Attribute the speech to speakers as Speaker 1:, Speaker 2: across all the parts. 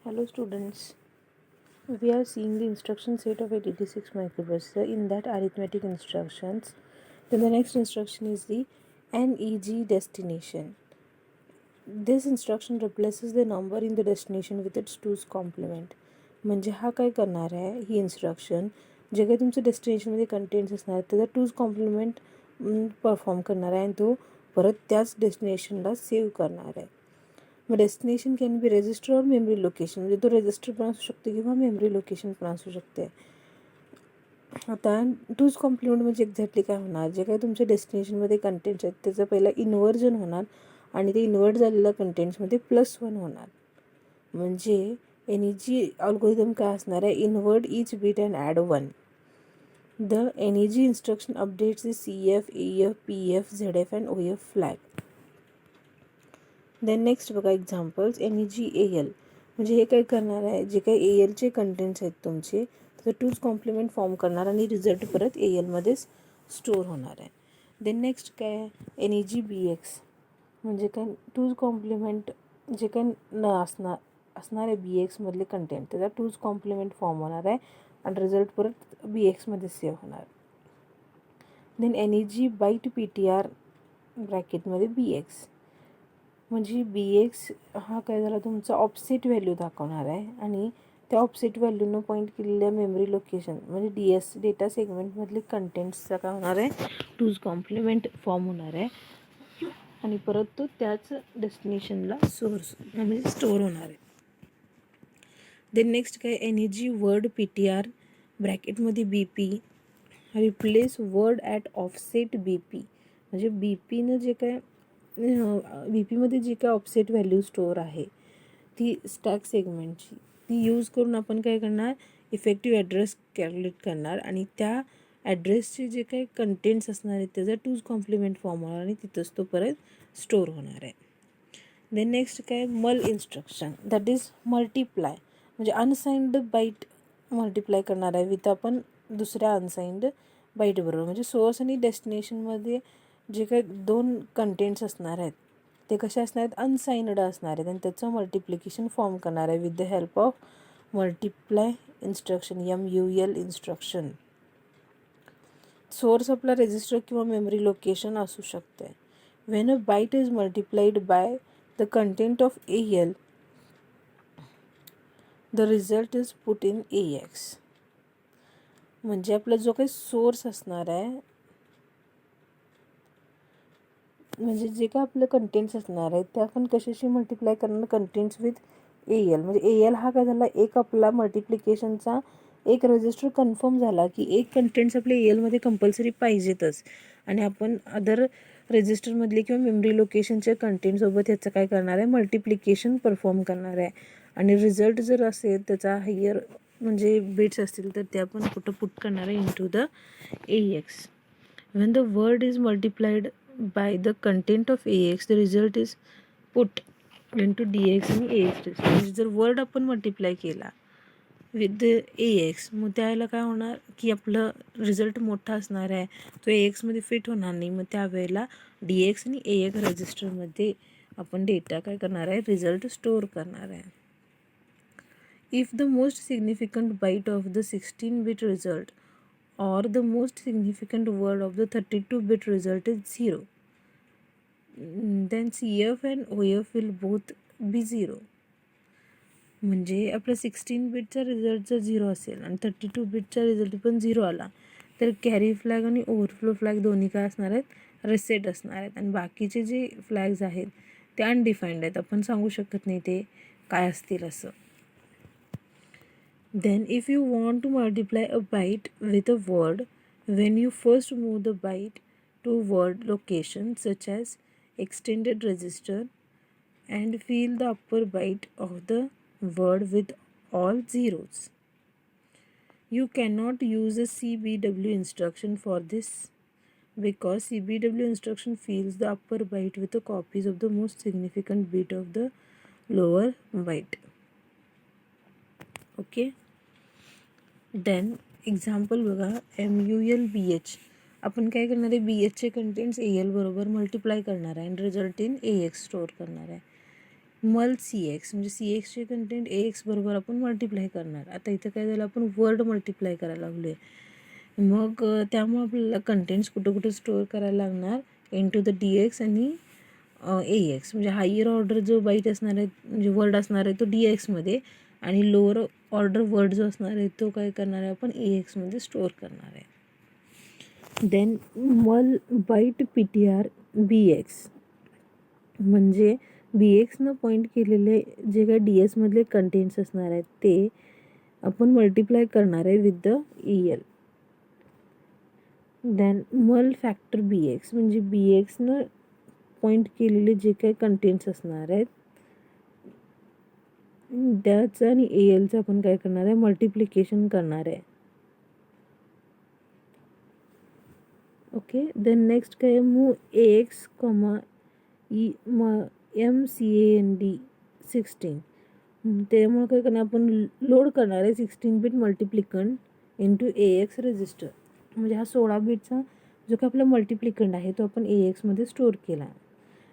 Speaker 1: Hello students, we are seeing the instruction set of 86 microprocessor in that arithmetic instructions. Then the next instruction is the NEG destination. This instruction replaces the number in the destination with its 2's complement. म्हणजे हा काय करणार आहे ही instruction जे काही तुमचं डेस्टिनेशनमध्ये contents असणार आहे त्याचा 2's कॉम्प्लिमेंट परफॉर्म करणार आहे आणि तो परत त्याच डेस्टिनेशनला सेव्ह करणार आहे. मग डेस्टिनेशन कॅन बी रजिस्टर और मेमरी लोकेशन, म्हणजे तो रजिस्टर पण असू शकते किंवा मेमरी लोकेशन पण असू शकते. आता 2's कॉम्प्लिमेंट म्हणजे एक्झॅक्टली काय होणार, जे काही तुमच्या डेस्टिनेशनमध्ये कंटेंट्स आहेत त्याचं पहिला इन्व्हर्जन होणार आणि ते इन्व्हर्ट झालेल्या कंटेंट्समध्ये +1 होणार. म्हणजे NEG अल्गोरिदम काय असणार आहे, invert each bit and add 1. The NEG instruction updates the CF, AF, PF, ZF and OF flag. Then next बघा एक्झाम्पल्स. NEG AL म्हणजे हे काय करणार आहे, जे काही ALचे कंटेंट्स आहेत तुमचे त्याचं 2's कॉम्प्लिमेंट फॉर्म करणार आणि रिझल्ट परत ALमध्येच स्टोअर होणार आहे. देन नेक्स्ट काय NEG BX म्हणजे काय 2's कॉम्प्लिमेंट जे काही असणार आहे BXमधले कंटेंट त्याचा 2's कॉम्प्लिमेंट फॉर्म होणार आहे आणि रिझल्ट परत BXमध्ये सेव्ह होणार. देन NEG बाईट PTR ब्रॅकेटमध्ये BX म्हणजे BX हा काय झाला तुमचा ऑफसेट व्हॅल्यू दाखवणार आहे आणि त्या ऑफसेट व्हॅल्यूनं पॉईंट केलेल्या मेमरी लोकेशन म्हणजे DS डेटा सेगमेंटमधले कंटेंट्सचा काय होणार आहे 2's कॉम्प्लिमेंट फॉर्म होणार आहे आणि परत तो त्याच डेस्टिनेशनला म्हणजे स्टोअर होणार आहे. देन नेक्स्ट काय NEG word PTR ब्रॅकेटमध्ये BP replace word at offset BP म्हणजे BPनं जे काय BPमध्ये जी काय ऑफसेट व्हॅल्यू स्टोअर आहे ती स्टॅक सेगमेंटची ती यूज करून आपण काय करणार इफेक्टिव्ह ॲड्रेस कॅल्क्युलेट करणार आणि त्या ॲड्रेसचे जे काही कंटेंट्स असणार आहेत त्याचा 2's कॉम्प्लिमेंट फॉर्म होणार आणि तिथंच तो परत स्टोअर होणार आहे. देन नेक्स्ट काय मल इन्स्ट्रक्शन दॅट इज मल्टिप्लाय म्हणजे अनसाइन्ड बाईट मल्टिप्लाय करणार आहे विथ आपण दुसऱ्या अनसाइन्ड बाईटबरोबर. म्हणजे सोर्स आणि डेस्टिनेशनमध्ये जे काही 2 कंटेंट्स असणार आहेत ते कसे असणार आहेत अनसाइन्ड असणार आहेत आणि त्याचं मल्टिप्लिकेशन फॉर्म करणार आहे with the help of multiply instruction MUL instruction. Source आपला रजिस्टर किंवा मेमरी लोकेशन असू शकते. When a byte is multiplied by the content of AL the result is put in AX. म्हणजे आपला जो काही सोर्स असणार आहे म्हणजे जे काय आपलं कंटेंट्स असणार आहे ते आपण कशाशी मल्टिप्लाय करणार कंटेंट्स विथ AL. म्हणजे AL हा काय झाला एक आपला मल्टिप्लिकेशनचा एक रजिस्टर कन्फर्म झाला की एक कंटेंट्स आपले ALमध्ये कंपल्सरी पाहिजेतच आणि आपण अदर रजिस्टरमधले किंवा मेमरी लोकेशनच्या कंटेंटसोबत ह्याचं काय करणार आहे मल्टिप्लिकेशन परफॉर्म करणार आहे आणि रिझल्ट जर असेल त्याचा हायर म्हणजे बिट्स असतील तर ते आपण कुठं पुट करणार आहे into the AX. When the word is multiplied by the content of AX, the result is put into DX आणि AX. म्हणजे जर वर्ड आपण मल्टिप्लाय केला विथ द AX मग त्यावेळेला काय होणार की आपलं रिझल्ट मोठा असणार आहे तो AXमध्ये फिट होणार नाही. मग त्यावेळेला DX आणि AX रजिस्टरमध्ये आपण डेटा काय करणार आहे रिझल्ट स्टोअर करणार आहे. If the most significant byte of the 16-bit result or the most significant word of the 32-bit result is 0, then CF and OF will both be 0. म्हणजे आपला 16-bitचा रिझल्ट जर 0 असेल आणि 32-bitचा रिझल्ट पण 0 आला तर कॅरी फ्लॅग आणि ओव्हरफ्लो फ्लॅग दोन्ही काय असणार आहेत रिसेट असणार आहेत आणि बाकीचे जे फ्लॅग्स आहेत ते अनडिफाईंड आहेत, आपण सांगू शकत नाही ते काय असतील असं. Then if you want to multiply a byte with a word, when you first move the byte to word location such as extended register and fill the upper byte of the word with all zeros. You cannot use a CBW instruction for this because CBW instruction fills the upper byte with the copies of the most significant bit of the lower byte. Okay. Then example बघा MUL BH आपण काय करणार आहे BHचे contents AL बरोबर multiply करणार आहे आणि रिझल्ट इन AX स्टोअर करणार आहे. मल सी एक्स, म्हणजे सी एक्सचे कंटेंट ए एक्स बरोबर आपण मल्टिप्लाय करणार. आता इथं काय झालं, आपण वर्ड मल्टिप्लाय करायला लागलो आहे. मग त्यामुळे आपल्याला कंटेंट्स कुठं कुठं स्टोअर करायला लागणार, इंटू द डी एक्स आणि ए एक्स. म्हणजे हायर ऑर्डर जो बाईट असणार आहे, म्हणजे वर्ड असणार आहे तो डी एक्समध्ये, आणि लोअर ऑर्डर वर्ड जो असणार आहे तो काय करणार आहे, आपण ए एक्समध्ये स्टोअर करणार आहे. Then mul byte P T R B X, म्हणजे बी एक्सनं पॉईंट केलेले जे काही डी एसमधले कंटेंट्स असणार आहेत ते आपण मल्टिप्लाय करणार आहे with the E L. Then mul factor B X, म्हणजे बी एक्सनं पॉईंट केलेले जे काही कंटेंट्स असणार आहेत त्याचं आणि ए एलचं आपण काय करणार आहे, मल्टिप्लिकेशन करणार आहे. ओके. देन नेक्स्ट काय, मूव ए एक्स कॉमा MCAND 16. त्यामुळे काय करणार, आपण लोड करणार आहे 16 bit मल्टिप्लिकंड into A X register. म्हणजे हा 16 बिटचा जो काय आपला मल्टिप्लिकंड आहे तो आपण ए एक्समध्ये स्टोअर केला.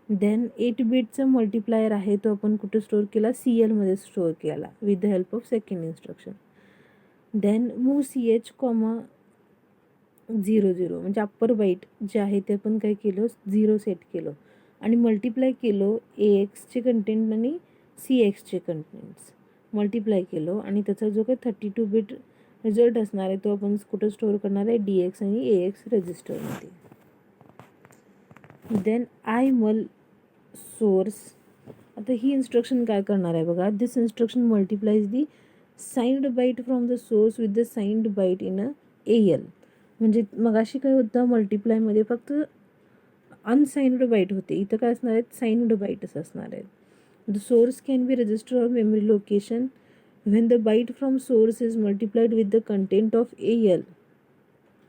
Speaker 1: देन 8 बिटचा मल्टिप्लायर आहे तो आपण कुठं स्टोअर केला, सी एलमध्ये स्टोअर केला with the help of second instruction. Then move CH comma 00, म्हणजे अप्पर बाईट जे आहे ते आपण काय केलं, 0 सेट केलं आणि मल्टिप्लाय केलो ए एक्सचे कंटेंट आणि सी एक्सचे कंटेंट्स मल्टिप्लाय केलो, आणि त्याचा जो काही 32 बिट रिझल्ट असणार आहे तो आपण कुठं स्टोअर करणार आहे, डी एक्स आणि ए एक्स रजिस्टरमध्ये. Then I mul source. आता ही इन्स्ट्रक्शन काय करणार आहे बघा, this instruction multiplies the signed byte from the source with the signed byte in A L. म्हणजे मगाशी काय होतं, मल्टिप्लायमध्ये फक्त अनसाइन्ड बाईट होते, इथं काय असणार आहेत, साइन्ड बाईटच असणार आहेत. The source can be register or memory location when the byte from source is multiplied with the content of L.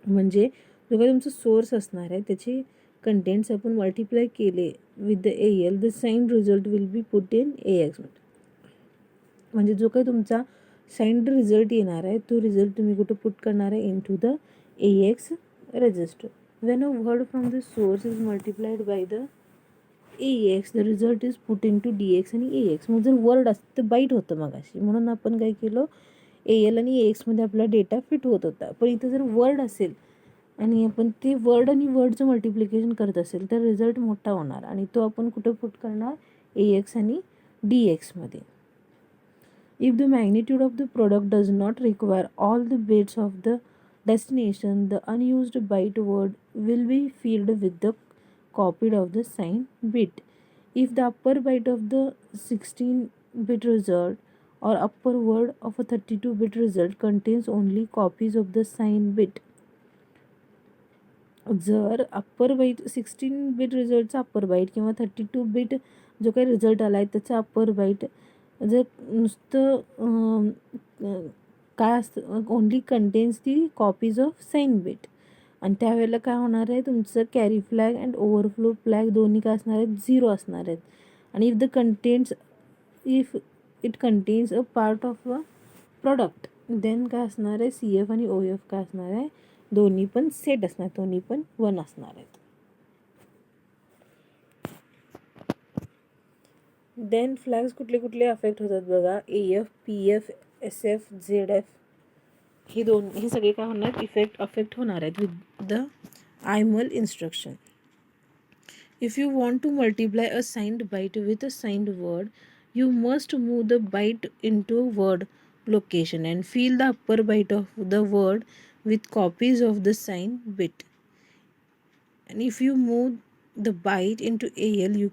Speaker 1: म्हणजे जो काही तुमचा सोर्स असणार आहे त्याचे कंटेंट्स आपण मल्टिप्लाय केले with the L, the signed result will be put in A X. म्हणजे जो काही तुमचा साइंड रिझल्ट येणार आहे तो रिझल्ट तुम्ही कुठं पुट करणार आहे, into the A X register. When a word from the source is multiplied by the AX, the result is put into DX आणि AX. मग जर वर्ड असतं तर बाईट होतं मगाशी, म्हणून आपण काय केलं, AL आणि AXमध्ये आपला डेटा फिट होत होता. पण इथं जर वर्ड असेल आणि आपण ते वर्ड आणि वर्डचं मल्टिप्लिकेशन करत असेल तर रिझल्ट मोठा होणार, आणि तो आपण कुठं पुट करणार, AX आणि DXमध्ये. If the magnitude of the product does not require all the bits of the destination, the unused byte word will be filled with the copied of the signed bit. If the upper byte of the 16-bit result or upper word of a 32-bit result contains only copies of the signed bit. जर upper byte 16 bit रिझल्टचा upper byte किंवा 32 bit जो काही result आला आहे त्याचा upper bite जर नुसतं काय असतं, only contains the copies of sign bit, आणि त्यावेळेला काय होणार आहे, तुमचं carry flag and overflow flag दोन्ही काय असणार आहेत, 0 असणार आहेत. आणि if it contains a part of a product, then काय असणार आहे, CF आणि OF काय असणार आहे, दोन्ही पण सेट असणार, दोन्ही पण 1 असणार आहेत. देन फ्लॅग्स कुठले कुठले अफेक्ट होतात बघा, AF, PF, SF, ZF हे सगळे काय होणार, अफेक्ट होणार आहेत with the IMUL instruction. If you want to multiply a signed byte with a signed word, you must move the byte into word location and fill the upper byte of the word with copies of the sign bit. And if you move the byte into AL, you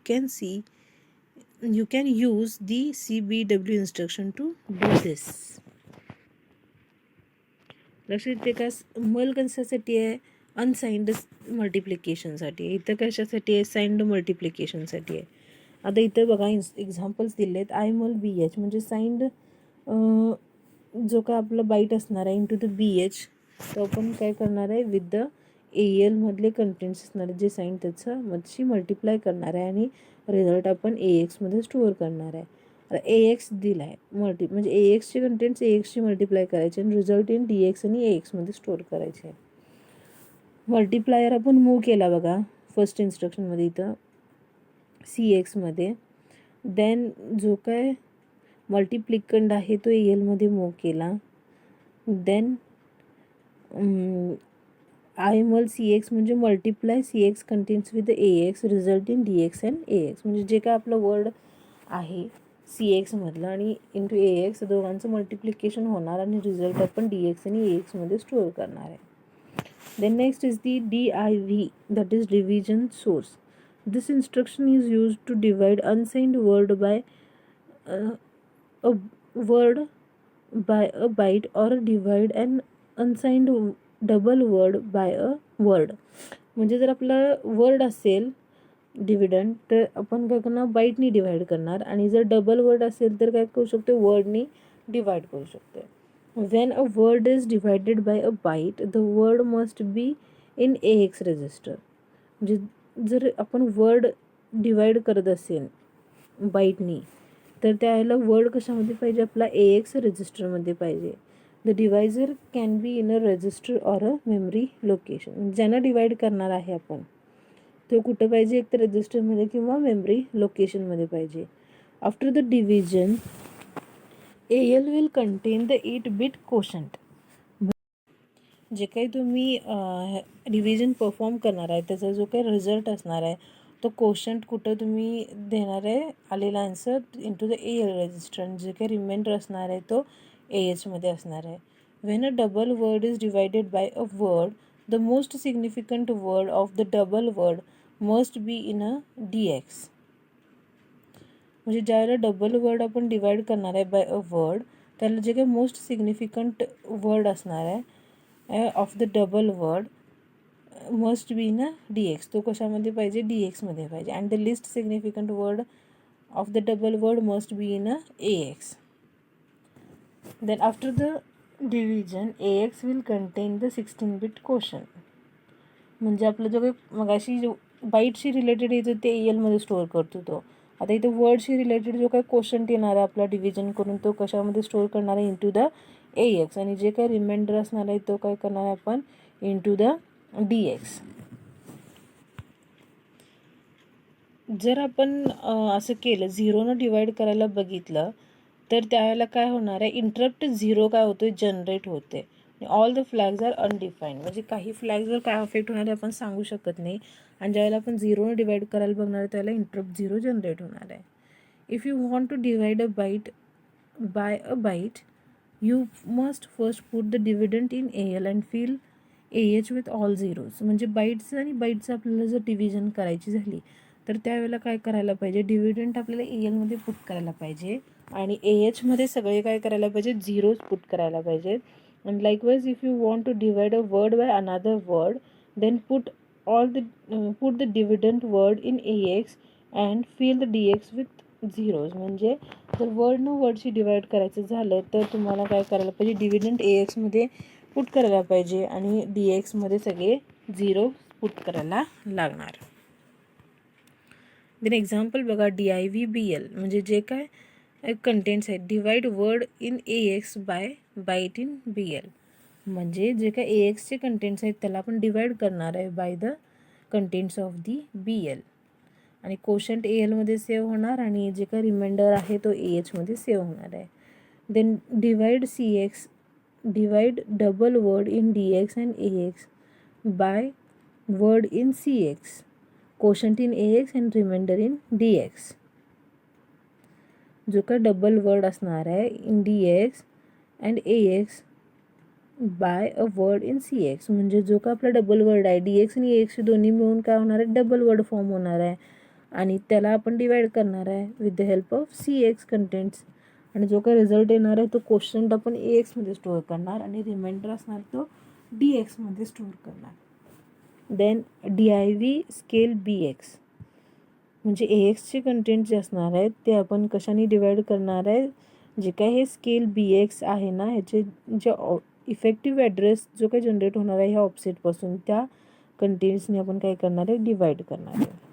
Speaker 1: can use the CBW instruction to do this. लक्षात येते का, मल कशासाठी आहे, unsigned मल्टिप्लिकेशनसाठी, इथं कशासाठी आहे, signed मल्टिप्लिकेशनसाठी आहे. आता इथं बघा एक्झाम्पल्स दिले आहेत, आय मल BH म्हणजे साइंड जो काय आपला बाईट असणार आहे इंटू द BH, तो आपण काय करणार आहे, विथ द ALमधले कंटेंट्स असणार आहे जे साइंड त्याचं मधशी मल्टिप्लाय करणार आहे, आणि रिझल्ट आपण AXमध्ये स्टोअर करणार आहे. आता AX दिला आहे म्हणजे AXचे कंटेंट्स AXची मल्टिप्लाय करायचे आणि रिझल्ट इन DX आणि AXमध्ये स्टोअर करायचे. मल्टिप्लायर आपण मूव्ह केला बघा फर्स्ट इन्स्ट्रक्शनमध्ये इथं CXमध्ये. देन जो काय मल्टिप्लिकंड आहे तो एलमध्ये मूव्ह केला. देन आय मल सी एक्स म्हणजे multiply C X contents with A X result in D X and A X. म्हणजे जे काय आपलं वर्ड आहे सी एक्समधलं आणि इंटू ए एक्स दोघांचं मल्टिप्लिकेशन होणार आणि रिझल्ट आपण डी एक्स आणि ए एक्समध्ये स्टोअर करणार आहे. Then next is the div, that is division source. This instruction is used to divide unsigned word by a word by a byte or divide an unsigned double word by a word. म्हणजे जर आपला word असेल dividend तर आपण काय करणार बाईटनी divide करणार आणि जर डबल वर्ड असेल तर काय करू शकतो वर्डनी डिवाइड करू शकतो. When a word is divided by a byte, the word must be in AX register. म्हणजे जर आपण वर्ड डिवाइड करत असेल बाईटनी तर त्याला वर्ड कशामध्ये पाहिजे आपला AX रजिस्टरमध्ये पाहिजे. The divisor can be in a resistor or a memory location. ज्यांना डिवाइड करणार आहे आपण तो कुठं पाहिजे, एक तर रजिस्टरमध्ये किंवा मेमरी लोकेशनमध्ये पाहिजे. After the division AL will contain the 8-bit quotient. जे काही तुम्ही डिव्हिजन परफॉर्म करणार आहे त्याचा जो काही रिझल्ट असणार आहे तो कोशंट कुठं तुम्ही देणार आहे आलेला answer into the AL register आणि जे काही रिमाइंडर असणार आहे तो AHमध्ये असणार आहे. When a double word is divided by a word the most significant word of the double word must be in a DX. म्हणजे ज्यावेळेला डबल वर्ड आपण डिवाइड करणार आहे बाय अ वर्ड त्याला जे काही मोस्ट सिग्निफिकंट वर्ड असणार आहे of the double word must be in a DX. तो कशामध्ये पाहिजे DXमध्ये पाहिजे. And the least significant word of the double word must be in a AX. Then after the division AX will contain the 16-bit quotient. म्हणजे आपलं जो काही मगाशी जो बाईटशी रिलेटेड येतो ते ALमध्ये स्टोअर करतो तो. आता इथे वर्डशी रिलेटेड जो काही क्वोशंट येणार आहे आपला डिव्हिजन करून तो कशामध्ये स्टोअर करणार आहे इंटू द AX आणि जे काही रिमाइंडर असणार आहे तो काय करणार आहे आपण इंटू द DX. जर आपण असं केलं झिरोनं डिवाइड करायला बघितलं तर त्यावेळेला काय होणार आहे इंटरप्ट झिरो काय होतोय जनरेट होते. All the flags are undefined. म्हणजे काही फ्लॅग्सवर काय अफेक्ट होणार आहे आपण सांगू शकत नाही आणि ज्यावेळेला आपण झिरोनं डिवाइड करायला बघणार आहे त्यावेळेला इंटरप्ट झिरो जनरेट होणार आहे. If you want to divide a byte by a byte you must first put the dividend in AL and fill AH with all zeros. म्हणजे बाईट्स आणि बाईटचं आपल्याला जर डिव्हिजन करायची झाली तर त्यावेळेला काय करायला पाहिजे डिव्हिडंट आपल्याला ALमध्ये पुट करायला पाहिजे आणि AHमध्ये सगळे काय करायला पाहिजे झिरोज पुट करायला पाहिजे. And likewise if you want to divide a word by another word then put the dividend word in AX and fill the DX with zeros. म्हणजे जर वर्डनं वर्डशी डिवाइड करायचं झालं तर तुम्हाला काय करायला पाहिजे डिव्हिडंट AXमध्ये पुट करायला पाहिजे आणि DXमध्ये सगळे झिरो पुट करायला लागणार. देन एक्झाम्पल बघा DIVBL म्हणजे जे काय कंटेंट्स आहेत divide word in AX by byte in BL. म्हणजे जे काय AXचे कंटेंट्स आहेत त्याला आपण डिवाइड करणार आहे by the contents of the BL आणि कोशंट ALमध्ये सेव्ह होणार आणि जे काय रिमाइंडर आहे तो AHमध्ये सेव्ह होणार आहे. Then divide double word in DX and AX by word in CX, quotient in AX and remainder in DX. जो का डबल वर्ड असणार आहे in DX and AX by a word in CX. म्हणजे जो का आपला डबल वर्ड आहे DX आणि AX दोन्ही मिळून काय होणार आहे डबल वर्ड फॉर्म होणार आहे आणि त्याला आपण डिवाइड करणार आहे with the help of CX contents आणि जो काही रिझल्ट येणार आहे तो क्वोशंट आपण AXमध्ये स्टोअर करणार आणि रिमाइंडर असणार तो DXमध्ये स्टोअर करणार. देन DIV स्केल BX म्हणजे AXचे कंटेंट जे असणार आहेत ते आपण कशाने डिवाइड करणार आहे जे काय हे स्केल BX आहे ना ह्याचे जे इफेक्टिव्ह ॲड्रेस जो काही जनरेट होणार आहे ह्या ऑफसेटपासून त्या कंटेंट्सने आपण काय करणार आहे डिवाइड करणार आहे.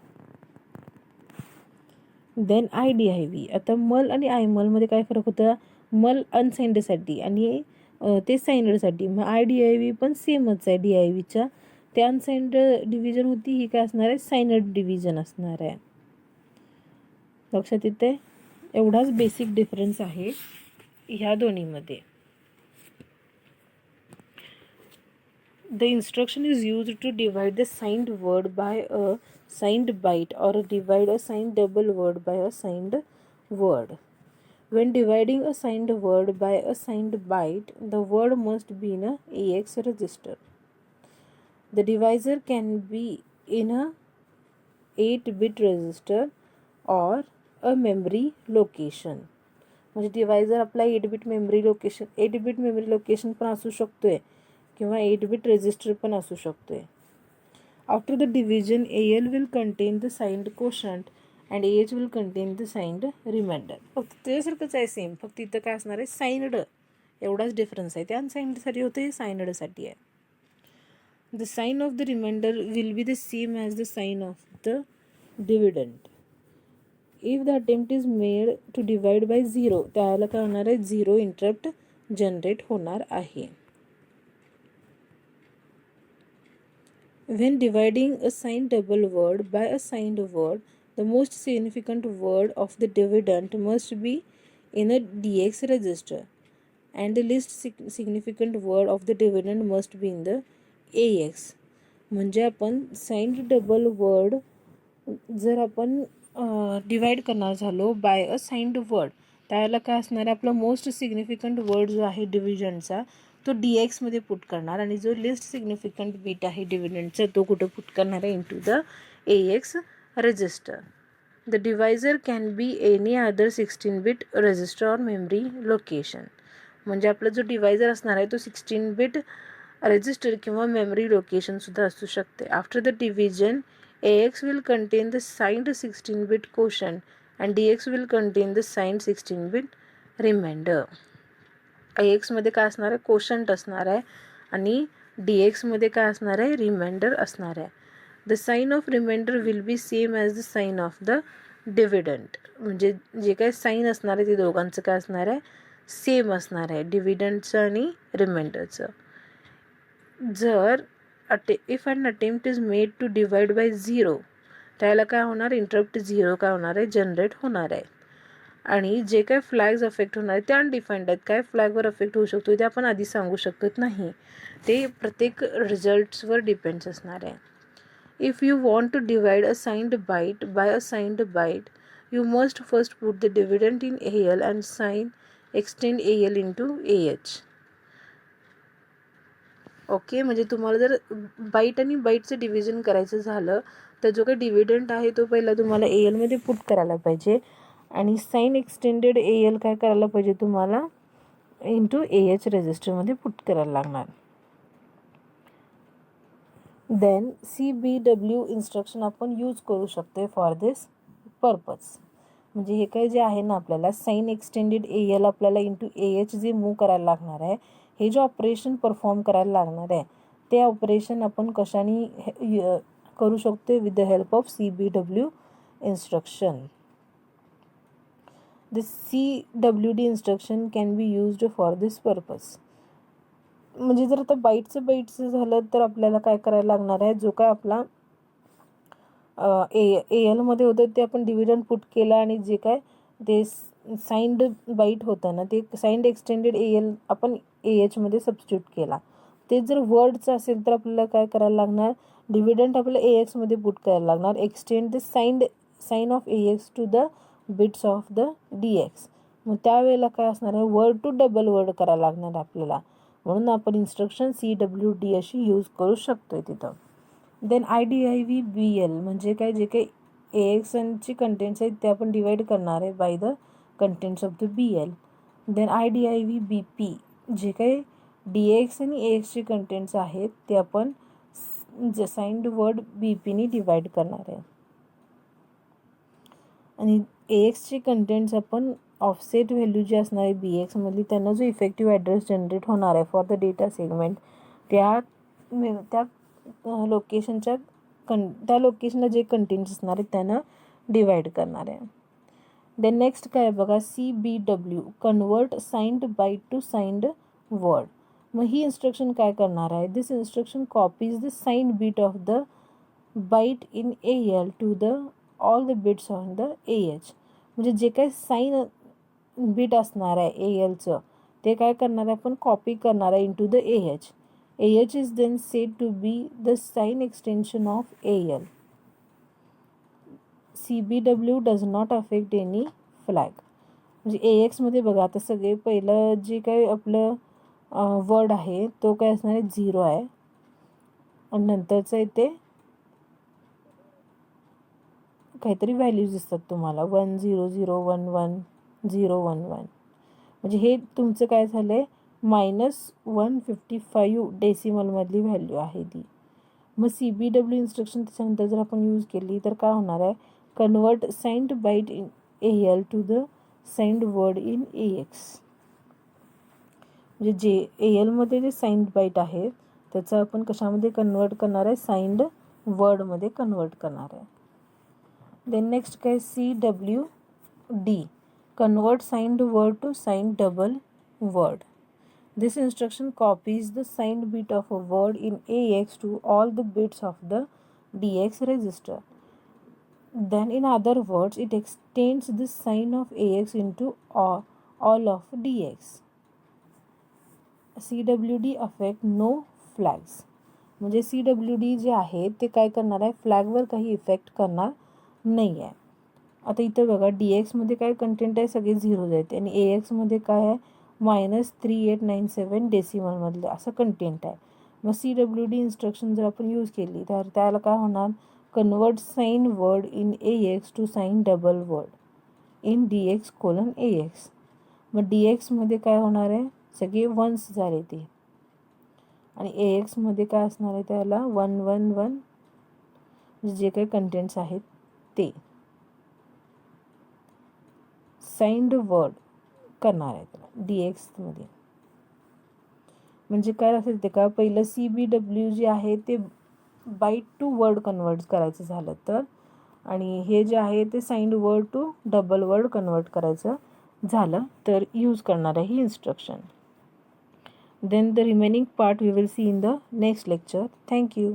Speaker 1: Then IDIV. आता मल आणि आयमलमध्ये काय फरक होता मल अनसाइंडसाठी आणि ते साइंडसाठी मग IDIV पण सेमच आहे DIVच्या. ते अनसाइंड डिव्हिजन होती ही काय असणार आहे साइनड डिव्हिजन असणार आहे. लक्षात येते. एवढाच बेसिक डिफरन्स आहे ह्या दोन्हीमध्ये. The instruction is used to divide the signed word by a signed byte or divide a signed double word by a signed word. When dividing a signed word by a signed byte, the word must be in a AX register. The divisor can be in a 8-bit register or a memory location. म्हणजे divisor आपला 8-bit memory location पण असू शकतोय किंवा 8-bit register पण असू शकतोय. After the division AL will contain the signed quotient and AH will contain the signed remainder. फक्त त्याच्यासारखंच आहे सेम, फक्त इथं काय असणार आहे साइंड, एवढाच डिफरन्स आहे. ते अनसाइंडसाठी होतं, हे साइंडसाठी आहे. The sign of the remainder will be the same as the sign of the dividend. If the attempt is made to divide by 0, त्याला काय होणार आहे 0 इंटरप्ट जनरेट होणार आहे. When dividing a signed double word by a signed word, the most significant word of the dividend must be in a DX register and the least significant word of the dividend must be in the AX. म्हणजे आपण signed double word जर आपण divide करणार झालो bye a signed word, त्याला काय असणार आहे आपला मोस्ट सिग्निफिकंट वर्ड जो आहे डिव्हिजनचा तो DXमध्ये पुट करणार आणि जो लिस्ट सिग्निफिकंट बीट आहे डिव्हिडंटचा तो कुठं पुट करणार आहे into the AX register. The divisor can be any other 16-bit register or memory location. म्हणजे आपला जो डिवायझर असणार आहे तो 16-bit रजिस्टर किंवा मेमरी लोकेशनसुद्धा असू शकते. After the division AX will contain the signed 16-bit quotient and DX will contain the signed 16-bit remainder. AX मध्ये काय असणार आहे कोशंट असणार आहे आणि DX मध्ये काय असणार आहे रिमाइंडर असणार आहे. The sign of remainder will be same as the sign of the dividend. म्हणजे जे काही साइन असणार आहे ते दोघांचं काय असणार आहे सेम असणार आहे, डिव्हिडंटचं आणि रिमाइंडरचं. जर if an attempt is made to divide by 0, त्याला काय होणार इंटरप्ट 0 काय होणार आहे जनरेट होणार आहे. आणि जे काय फ्लॅग्स अफेक्ट होणार आहेत ते अनडिफाईंड आहेत. काय फ्लॅगवर अफेक्ट होऊ शकतो ते आपण आधी सांगू शकत नाही, ते प्रत्येक रिझल्ट्सवर डिपेंड्स असणार आहे. If you want to divide a signed byte by a signed byte you must first put the dividend in AL and sign extend AL into AH. Okay, म्हणजे तुम्हाला जर बाईट आणि बाईटचं डिव्हिजन करायचं झालं तर जो काही डिव्हिडंट आहे तो पहिला तुम्हाला ALमध्ये पुट करायला पाहिजे आणि साइन एक्सटेंडेड AL काय करायला पाहिजे तुम्हाला इंटू AH रजिस्टरमध्ये पुट करायला लागणार. देन CBW इन्स्ट्रक्शन आपण यूज करू शकतो फॉर दिस पर्पज. म्हणजे हे काय जे आहे ना आपल्याला साइन एक्सटेंडेड AL आपल्याला इंटू AH जे मूव्ह करायला लागणार आहे, हे जे ऑपरेशन परफॉर्म करायला लागणार आहे ते ऑपरेशन आपण कशाने करू शकतो with the help of CBW instruction. The CWD instruction can be used for this purpose. म्हणजे जर आता बाईटचं झालं तर आपल्याला काय करायला लागणार आहे, जो काय आपला ALमध्ये होतं ते आपण डिव्हिडंट पुट केला आणि जे काय ते साइंड बाईट होतं ना ते साइंड एक्सटेंडेड AL आपण AHमध्ये सबस्टिट्यूट केला. ते जर वर्डचं असेल तर आपल्याला काय करायला लागणार डिव्हिडंट आपल्याला AXमध्ये पुट करायला लागणार, extend the sign of AX to the bits of the DX. मग त्यावेळेला काय असणार आहे वर्ड टू डबल वर्ड करायला लागणार आपल्याला, म्हणून आपण इन्स्ट्रक्शन CWD अशी यूज करू शकतो तिथं. देन IDIVBL म्हणजे काय जे काही AXची कंटेंट्स आहेत ते आपण डिवाइड करणार आहे by the contents of the BL. Then IDIVBP जे काही DX आणि AXचे कंटेंट्स आहेत ते आपण साइंड वर्ड BPने डिवाइड करणार आहे आणि AXचे कंटेंट्स आपण ऑफसेट व्हॅल्यू जी असणार आहे BXमधली त्यांना जो इफेक्टिव्ह ॲड्रेस जनरेट होणार आहे फॉर द डेटा सेगमेंट त्या लोकेशनच्या त्या लोकेशनला जे कंटेंट्स असणार आहेत त्यांना डिवाइड करणार आहे. देन नेक्स्ट काय बघा CBW convert signed byte to signed word. मग ही इन्स्ट्रक्शन काय करणार आहे, this instruction copies the signed bit of the byte in AL to the all the bits on the AH. म्हणजे जे काही साईन बीट असणार आहे ए एलचं ते काय करणार आहे आपण कॉपी करणार आहे into the A H. A H is then said to be the sign extension of A L. CBW does not affect any flag. म्हणजे ए एक्समध्ये बघा आता सगळे पहिलं जे काही आपलं वर्ड आहे तो काय असणार आहे 0 आहे आणि नंतरचं इथे काहीतरी व्हॅल्यूज दिसतात तुम्हाला 100110111. म्हणजे हे तुमचं काय झालं आहे -155 डेसिमलमधली व्हॅल्यू आहे ती. मग CBW इन्स्ट्रक्शन त्याच्यानंतर जर आपण यूज केली तर काय होणार आहे convert signed byte in AL to the signed word in AX. म्हणजे जे ALमध्ये जे साइंड बाईट आहे त्याचं आपण कशामध्ये कन्वर्ट करणार आहे साइंड वर्डमध्ये कन्वर्ट करणार आहे. देन नेक्स्ट काय CWD convert signed word to signed double word. This instruction copies the signed bit of a word in AX to all the bits of the DX register. Then in other words, it extends the sign of AX into all of DX. CWD affect no flags. म्हणजे CWD जे आहे ते काय करणार आहे फ्लॅगवर काही effect करणार नाही आहे. आता इथं बघा DXमध्ये काय कंटेंट आहे सगळे 0 आहेत आणि AXमध्ये काय आहे -3897 डेसिमलमधले असं कंटेंट आहे. मग CWD इन्स्ट्रक्शन जर आपण यूज केली तर त्याला काय होणार convert sign word in AX to sign double word in DX:AX. मग DXमध्ये काय होणार आहे सगळे 1s झाले ते आणि AXमध्ये काय असणार आहे त्याला 111 जे काही कंटेंट्स आहेत ते साइंड वर्ड करणार आहे त्याला DXमध्ये. म्हणजे काय असेल ते का पहिलं CBW जे आहे ते बाईट टू वर्ड कन्वर्ट करायचं झालं तर आणि हे जे आहे ते signed word to double word convert करायचं झालं तर यूज करणार आहे ही instruction. Then the remaining part we will see in the next lecture. Thank you.